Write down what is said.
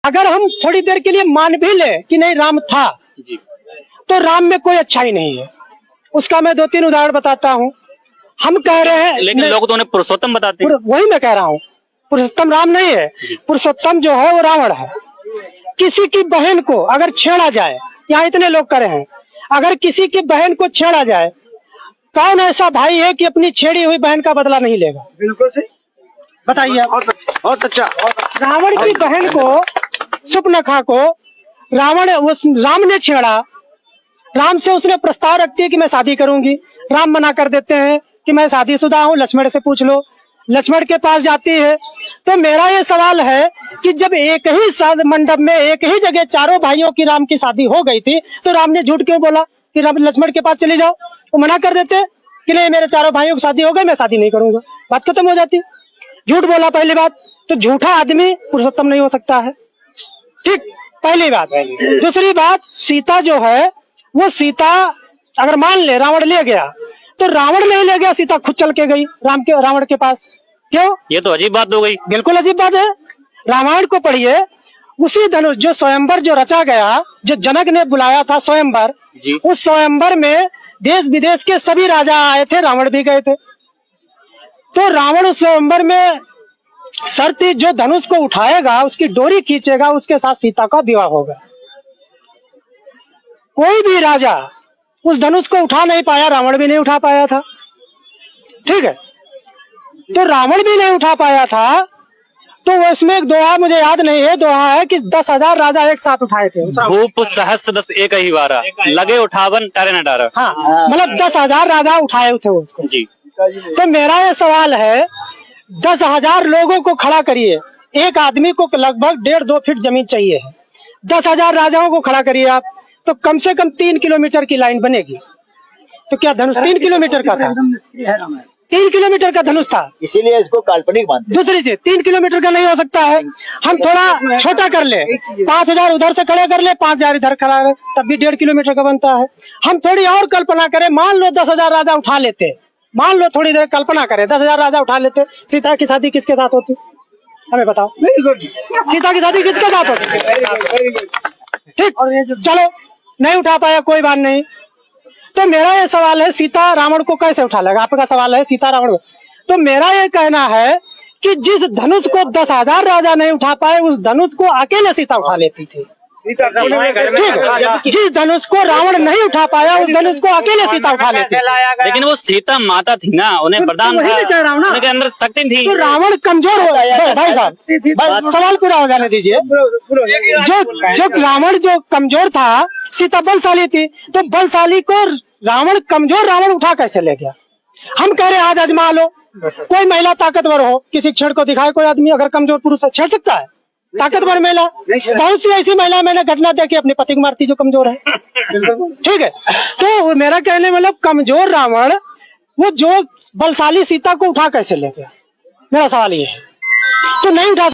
अगर हम थोड़ी देर के लिए मान भी ले कि नहीं राम था जी। तो राम में कोई अच्छाई नहीं है। उसका मैं 2-3 उदाहरण बताता हूँ। हम कह रहे हैं लेकिन लोग तो उन्हें पुरुषोत्तम बताते हैं। वही मैं कह रहा हूँ, पुरुषोत्तम राम नहीं है, पुरुषोत्तम जो है वो रावण है। किसी की बहन को अगर छेड़ा जाए, यहाँ इतने लोग करे हैं, अगर किसी की बहन को छेड़ा जाए, कौन ऐसा भाई है कि अपनी छेड़ी हुई बहन का बदला नहीं लेगा? बिल्कुल सही, बताइए। बहुत अच्छा। रावण की बहन को, सुपनखा को राम ने छेड़ा। राम से उसने प्रस्ताव रखती है कि मैं शादी करूंगी। राम मना कर देते हैं कि मैं शादीशुदा हूँ, लक्ष्मण से पूछ लो। लक्ष्मण के पास जाती है। तो मेरा ये सवाल है कि जब एक ही मंडप में एक ही जगह चारों भाइयों की राम की शादी हो गई थी, तो राम ने झूठ क्यों बोला कि लक्ष्मण के पास चली जाओ? वो मना कर देते कि नहीं, मेरे चारों भाइयों की शादी हो गई, मैं शादी नहीं करूंगा, बात खत्म हो जाती। झूठ बोला पहली बात। तो झूठा आदमी पुरुषोत्तम नहीं हो सकता है, ठीक, पहली बात। दूसरी बात, सीता जो है वो सीता अगर मान ले रावण ले गया, तो रावण नहीं ले गया, सीता खुद चल के गई रावण के पास। क्यों? ये तो अजीब बात हो गई। बिल्कुल अजीब बात है। रामायण को पढ़िए, उसी धनुष जो स्वयंवर जो रचा गया, जो जनक ने बुलाया था स्वयंवर, उस स्वयंवर में देश विदेश के सभी राजा आए थे, रावण भी गए थे। तो रावण उस स्वयंवर में शर्त जो धनुष को उठाएगा, उसकी डोरी खींचेगा, उसके साथ सीता का विवाह होगा। कोई भी राजा उस धनुष को उठा नहीं पाया, रावण भी नहीं उठा पाया था, ठीक है। तो रावण भी नहीं उठा पाया था, तो उसमें एक दोहा मुझे याद नहीं है, दोहा है कि 10,000 राजा एक साथ उठाए थे। भूप सहस्र दस एक ही बारा, लगे उठावन टारे न डारा। हाँ, मतलब 10,000 राजा उठाए थे उसको जी। तो मेरा ये सवाल है, 10,000 लोगों को खड़ा करिए, एक आदमी को लगभग 1.5-2 फीट जमीन चाहिए है। 10,000 राजाओं को खड़ा करिए आप, तो कम से कम 3 किलोमीटर की लाइन बनेगी। तो क्या धनुष 3 किलोमीटर का था? 3 किलोमीटर का धनुष था, इसीलिए इसको काल्पनिक मानते हैं। दूसरी चीज 3 किलोमीटर का नहीं हो सकता है। हम थोड़ा छोटा कर ले, 5,000 उधर से खड़े कर ले, 5,000 इधर खड़ा है, तब भी 1.5 किलोमीटर का बनता है। हम थोड़ी और कल्पना करें, मान लो 10,000 राजा उठा लेते, मान लो थोड़ी देर कल्पना करें, 10,000 राजा उठा लेते, सीता की शादी किसके साथ होती? हमें बताओ, सीता की शादी किसके साथ होती? ठीक, चलो नहीं उठा पाया, कोई बात नहीं। तो मेरा ये सवाल है, सीता रावण को कैसे उठा लेगा? आपका सवाल है सीता रावण। तो मेरा ये कहना है कि जिस धनुष को 10,000 राजा नहीं उठा पाए, उस धनुष को अकेले सीता उठा लेती थी। जिस धनुष को रावण नहीं उठा पाया, उस धनुष को अकेले सीता उठा लेती। लेकिन वो सीता माता थी ना, उन्हें वरदान था, उनके अंदर शक्ति थी। तो रावण कमजोर हो गया। भाई साहब, सवाल पूरा हो जाने दीजिए। जो रावण जो कमजोर था, सीता बलशाली थी, तो बलशाली को रावण कमजोर रावण उठा कैसे ले गया? हम कह रहे आज आजमा लो, कोई महिला ताकतवर हो, किसी छेड़ को दिखाए कोई आदमी, अगर कमजोर पुरुष है छेड़ सकता है? ताकतवर महिला, बहुत सी ऐसी महिला मैंने घटना देखी अपने पति को मारती जो कमजोर है, ठीक है। तो मेरा कहने मतलब कमजोर रावण वो जो बलशाली सीता को उठा कैसे ले गया? मेरा सवाल ये है। तो नहीं उठा